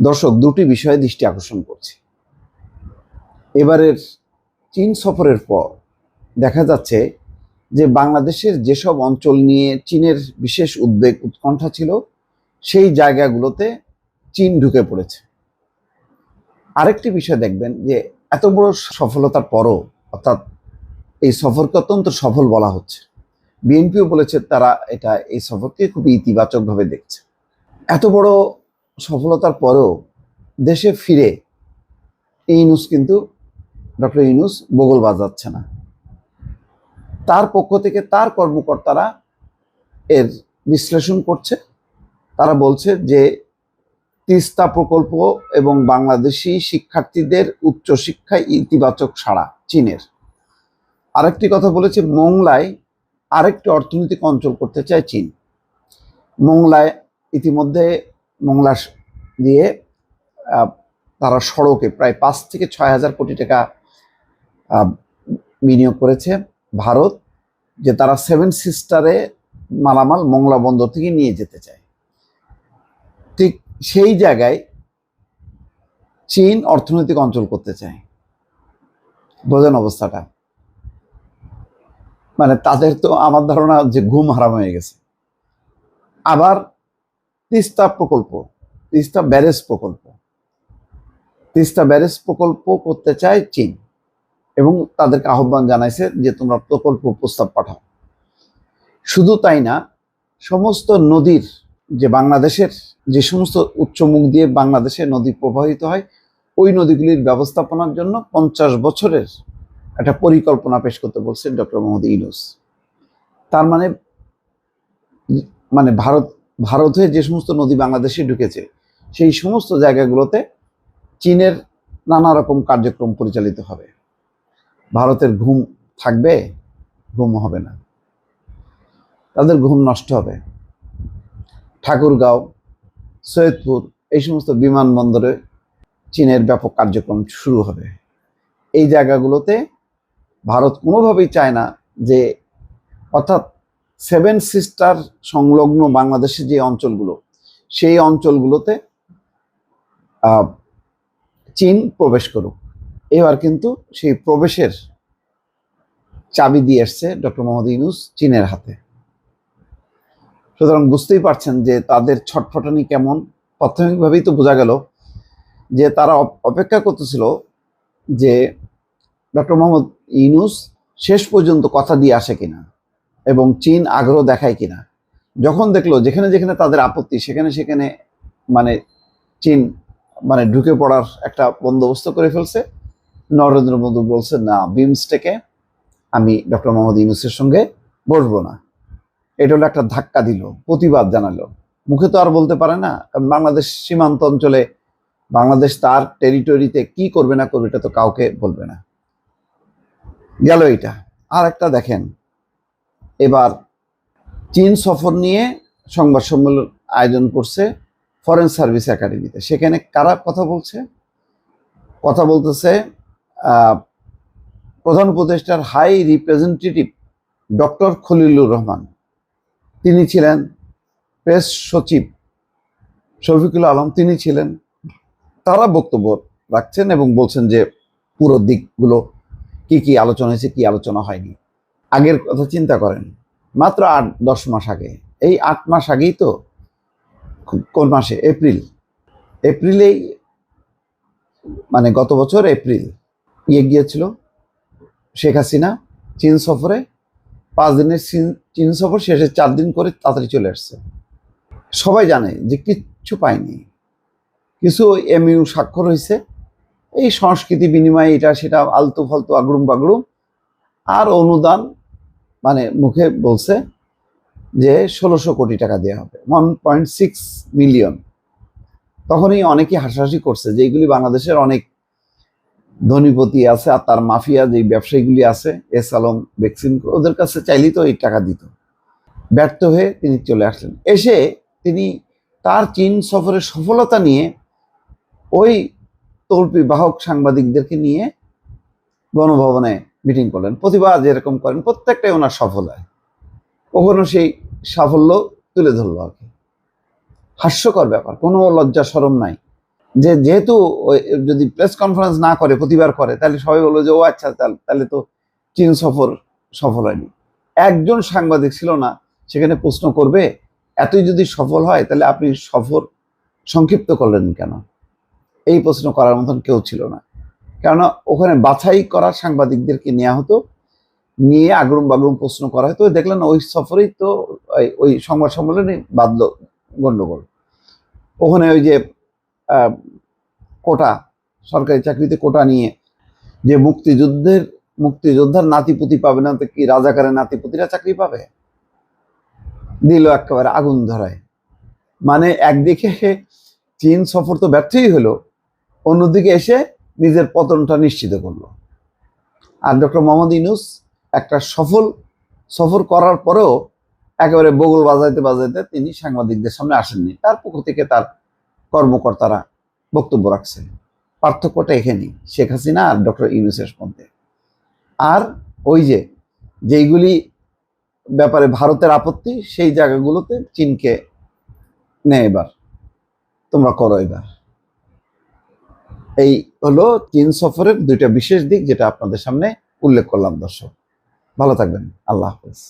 দর্শক, দুটি বিষয়ে দৃষ্টি আকর্ষণ করছি। এবারের চীন সফরের পর দেখা যাচ্ছে যে বাংলাদেশের যেসব অঞ্চল নিয়ে চীনের বিশেষ উদ্বেগ উৎকণ্ঠা ছিল, সেই জায়গাগুলোতে চীন ঢুকে পড়েছে। আরেকটি বিষয় দেখবেন যে এত বড় সফলতার পরও, অর্থাৎ এই সফরকে অত্যন্ত সফল বলা হচ্ছে। বিএনপিও বলেছে তারা এই সফরকে খুবই ইতিবাচকভাবে দেখছে। এত বড় সফলতার পরেও দেশে ফিরে ডক্টর ইউনূস বগল বাজাচ্ছে না। তার পক্ষ থেকে তার কর্মকর্তারা এর বিশ্লেষণ করছে। তারা বলছে যে তিস্তা প্রকল্প এবং বাংলাদেশি শিক্ষার্থীদের উচ্চশিক্ষায় ইতিবাচক সাড়া চীনের। আরেকটি কথা বলেছে, মোংলায় আরেকটি অর্থনৈতিক অঞ্চল করতে চায় চীন। মোংলায় ইতিমধ্যে মোংলা দিয়ে তারা সড়কে প্রায় 5 থেকে 6 হাজার কোটি টাকা বিনিয়োগ করেছে ভারত, যে তারা 7 সিস্টারে মালামাল মোংলা বন্দর থেকে নিয়ে যেতে চায়। ঠিক সেই জায়গায় চীন অর্থনৈতিক অঞ্চল করতে চায়। বোঝেন অবস্থাটা। মানে তাদের তো আমার ধারণা যে ঘুম হারাম হয়ে গেছে। আবার তিস্তা ব্যারেজ প্রকল্প করতে চায় চীন, এবং তাদেরকে আহ্বান জানাইছে যে তোমরা প্রকল্প প্রস্তাব পাঠাও। শুধু তাই না, সমস্ত নদীর যে বাংলাদেশের যে সমস্ত উচ্চমুখ দিয়ে বাংলাদেশে নদী প্রবাহিত হয়, ওই নদীগুলির ব্যবস্থাপনার জন্য 50 বছরের একটা পরিকল্পনা পেশ করতে বলছেন ডক্টর মোহাম্মদ ইউনূস। তার মানে ভারত হয়ে যে সমস্ত নদী বাংলাদেশে ঢুকেছে, সেই সমস্ত জায়গাগুলোতে চীনের নানা রকম কার্যক্রম পরিচালিত হবে। ভারতের ঘুম থাকবে? ঘুম হবে না, তাদের ঘুম নষ্ট হবে। ঠাকুরগাঁও, সৈয়দপুর, এই সমস্ত বিমানবন্দরে চীনের ব্যাপক কার্যক্রম শুরু হবে। এই জায়গাগুলোতে ভারত কোনোভাবেই চায় না যে, অর্থাৎ 7 সিস্টার সংলগ্ন বাংলাদেশের যে অঞ্চলগুলো, সেই অঞ্চলগুলোতে চীন প্রবেশ করুক। এবার কিন্তু সেই প্রবেশের চাবি দিয়ে এসছে ডক্টর মোহাম্মদ ইউনূস চীনের হাতে। সুতরাং বুঝতেই পারছেন যে তাদের ছটফটানি কেমন। প্রাথমিকভাবেই তো বোঝা গেল যে তারা অপেক্ষা করতেছিল যে ডক্টর মোহাম্মদ ইউনূস শেষ পর্যন্ত কথা দিয়ে আসে কিনা এবং চীন আগ্রহ দেখায় কিনা। যখন দেখলো যেখানে যেখানে তাদের আপত্তি, সেখানে মানে চীন ঢুকে পড়ার একটা বন্দোবস্ত করে ফেলছে। নরেন্দ্র মোদী বলছে, না, বিমস্টেকে আমি ডক্টর মোহাম্মদ ইউনূসের সঙ্গে বসবো না। এটা হলো একটা ধাক্কা দিল, প্রতিবাদ জানালো। মুখে তো আর বলতে পারে না, কারণ বাংলাদেশ সীমান্ত অঞ্চলে বাংলাদেশ তার টেরিটরিতে কি করবে না করবে এটা তো কাউকে বলবে না। গেল এটা। আর একটা দেখেন, এবার চীন সফর নিয়ে সংবাদ সম্মেলন আয়োজন করছে ফরেন সার্ভিস একাডেমিতে। সেখানে কারা কথা বলতেছে প্রধান উপদেষ্টার high representative doctor Khalilur Rahman, তিনি ছিলেন প্রেস সচিব শফিকুল আলম, তিনি ছিলেন। তারা বক্তব্য রাখছেন এবং বলছেন যে পুরো দিকগুলো কি আলোচনা হয়েছে, কি আলোচনা হয়নি। আগের কথা চিন্তা করেন, মাত্র 8-10 মাস আগে, এই 8 মাস আগেই তো, কোন মাসে, এপ্রিলেই গত বছর এপ্রিল গিয়েছিল শেখ হাসিনা চীন সফরে। 5 দিনের চীন সফর শেষে 4 দিন করে তাড়াতাড়ি চলে আসছে। সবাই জানে যে কিচ্ছু পায়নি, কিছু এমইউ স্বাক্ষর হয়েছে, এই সংস্কৃতি বিনিময়, এটা সেটা আলতু ফালতু আগড়ুম বাগড়ুম, আর অনুদান মুখে বলছে যে 1600 কোটি টাকা দেওয়া হবে, 1.6 মিলিয়ন। তখনই অনেকেই হাসাহাসি করছে যে এইগুলি বাংলাদেশের অনেক ধনীপতি আছে আর তার মাফিয়া যে ব্যবসায়ীগুলি আছে, এস আলম, ভ্যাকসিন, ওদের কাছে চাইলেই তো এই টাকা দিত। ব্যর্থ হয়ে তিনি চলে আসলেন। এসে তিনি তার চীন সফরের সফলতা নিয়ে ওই তল্পি বাহক সাংবাদিকদেরকে নিয়ে গণভবনে মিটিং করলেন। প্রতিবাদ যেরকম করেন প্রত্যেকটাই ওনার সফল হয়, কখনো সেই সাফল্য তুলে ধরলো আর কি। হাস্যকর ব্যাপার, কোনো লজ্জা শরম নাই। যেহেতু যদি প্রেস কনফারেন্স না করে, প্রতিবার করে, তাহলে সবাই বললো যে ও আচ্ছা, তাহলে তো চীন সফর সফল হয়নি। একজন সাংবাদিক ছিল না সেখানে প্রশ্ন করবে, এতই যদি সফল হয় তাহলে আপনি সফর সংক্ষিপ্ত করলেন কেন? এই প্রশ্ন করার মতন কেউ ছিল না। কেননা ওখানে বাছাই করা সাংবাদিকদেরকে নেওয়া হতো, নিয়ে আগরুম বাগরুম প্রশ্ন করা হতো। দেখলেন ওই সফরেই তো ওই সংবাদ সম্মেলনে বাঁধলো গন্ডগোল। ওখানে ওই যে কোটা, সরকারি চাকরিতে কোটা নিয়ে যে মুক্তিযোদ্ধার নাতিপুতি পাবে না, তো কি রাজাকারের নাতিপুতিরা চাকরি পাবে? দিল একেবারে আগুন ধরায়। মানে একদিকে চীন সফর তো ব্যর্থই হলো, অন্যদিকে এসে নিজের পতনটা নিশ্চিত করলো। আর ডক্টর মোহাম্মদ ইউনূস একটা সফর করার পরেও একেবারে বগল বাজাইতে বাজাইতে তিনি সাংবাদিকদের সামনে আসেননি। তার পক্ষ থেকে তার কর্মকর্তারা বক্তব্য রাখছে। পার্থক্যটা এখানেই, শেখ হাসিনা আর ডক্টর ইউনূসের মধ্যে। আর ওই যেইগুলি ব্যাপারে ভারতের আপত্তি, সেই জায়গাগুলোতে চীনকে নেয়, এবার তোমরা করো। এবার এই হলো চীন সফরের দুইটা বিশেষ দিক, যেটা আপনাদের সামনে উল্লেখ করলাম। দর্শক ভালো থাকবেন, আল্লাহ হাফেজ।